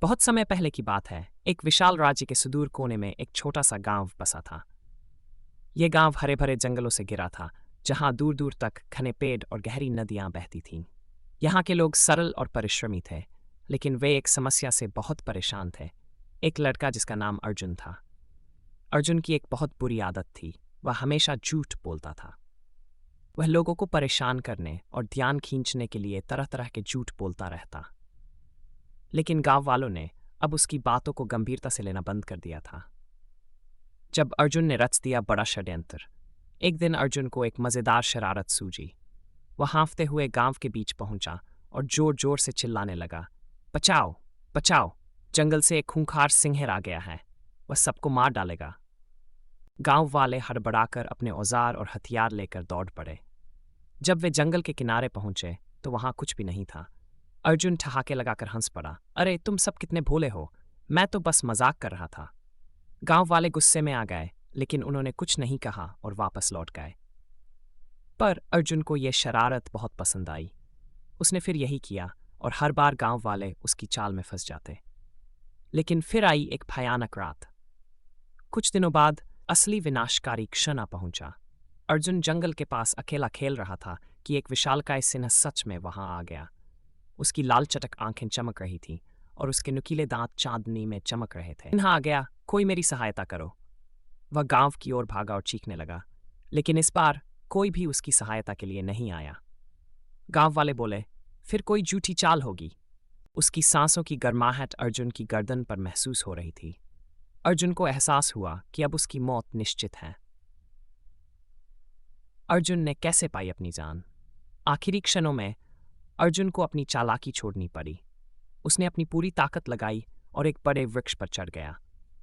बहुत समय पहले की बात है। एक विशाल राज्य के सुदूर कोने में एक छोटा सा गांव बसा था। यह गांव हरे भरे जंगलों से घिरा था, जहां दूर दूर तक घने पेड़ और गहरी नदियां बहती थीं। यहाँ के लोग सरल और परिश्रमी थे, लेकिन वे एक समस्या से बहुत परेशान थे। एक लड़का जिसका नाम अर्जुन था। अर्जुन की एक बहुत बुरी आदत थी। वह हमेशा झूठ बोलता था। वह लोगों को परेशान करने और ध्यान खींचने के लिए तरह तरह के झूठ बोलता रहता। लेकिन गांव वालों ने अब उसकी बातों को गंभीरता से लेना बंद कर दिया था। जब अर्जुन ने रच दिया बड़ा षड्यंत्र। एक दिन अर्जुन को एक मजेदार शरारत सूझी। वह हाँफते हुए गांव के बीच पहुंचा और जोर जोर से चिल्लाने लगा, बचाओ बचाओ, जंगल से एक खूंखार सिंह आ गया है, वह सबको मार डालेगा। गांव वाले हड़बड़ाकर अपने औजार और हथियार लेकर दौड़ पड़े। जब वे जंगल के किनारे पहुंचे तो वहां कुछ भी नहीं था। अर्जुन ठहाके लगाकर हंस पड़ा, अरे तुम सब कितने भोले हो, मैं तो बस मजाक कर रहा था। गांव वाले गुस्से में आ गए, लेकिन उन्होंने कुछ नहीं कहा और वापस लौट गए। पर अर्जुन को यह शरारत बहुत पसंद आई। उसने फिर यही किया और हर बार गांव वाले उसकी चाल में फंस जाते। लेकिन फिर आई एक भयानक रात। कुछ दिनों बाद असली विनाशकारी क्षण आ पहुंचा। अर्जुन जंगल के पास अकेला खेल रहा था कि एक विशालकाय सिंह सच में वहां आ गया। उसकी लाल चटक आंखें चमक रही थीं और उसके नुकीले दांत चांदनी में चमक रहे थे। सिंह आ गया, कोई मेरी सहायता करो। वह गांव की ओर भागा और चीखने लगा, लेकिन इस बार कोई भी उसकी सहायता के लिए नहीं आया। गांव वाले बोले, फिर कोई झूठी चाल होगी। उसकी सांसों की गर्माहट अर्जुन की गर्दन पर महसूस हो रही थी। अर्जुन को एहसास हुआ कि अब उसकी मौत निश्चित है। अर्जुन ने कैसे पाई अपनी जान? आखिरी क्षणों में अर्जुन को अपनी चालाकी छोड़नी पड़ी। उसने अपनी पूरी ताकत लगाई और एक बड़े वृक्ष पर चढ़ गया।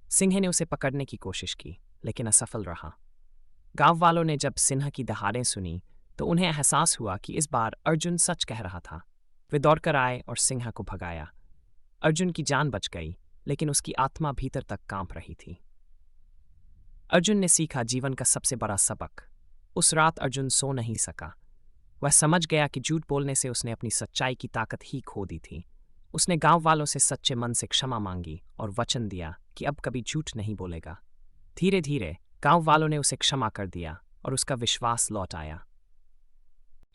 सिंह ने उसे पकड़ने की कोशिश की, लेकिन असफल रहा। गांव वालों ने जब सिंह की दहाड़ें सुनी तो उन्हें एहसास हुआ कि इस बार अर्जुन सच कह रहा था। वे दौड़कर आए और सिंह को भगाया। अर्जुन की जान बच गई, लेकिन उसकी आत्मा भीतर तक कांप रही थी। अर्जुन ने सीखा जीवन का सबसे बड़ा सबक। उस रात अर्जुन सो नहीं सका। वह समझ गया कि झूठ बोलने से उसने अपनी सच्चाई की ताकत ही खो दी थी। उसने गांव वालों से सच्चे मन से क्षमा मांगी और वचन दिया कि अब कभी झूठ नहीं बोलेगा। धीरे धीरे गांव वालों ने उसे क्षमा कर दिया और उसका विश्वास लौट आया।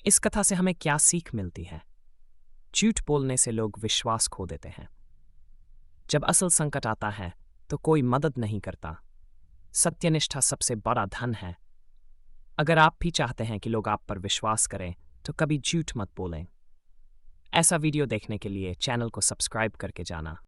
इस कथा से हमें क्या सीख मिलती है? झूठ बोलने से लोग विश्वास खो देते हैं। जब असल संकट आता है तो कोई मदद नहीं करता। सत्यनिष्ठा सबसे बड़ा धन है। अगर आप भी चाहते हैं कि लोग आप पर विश्वास करें तो कभी झूठ मत बोलें। ऐसा वीडियो देखने के लिए चैनल को सब्सक्राइब करके जाना।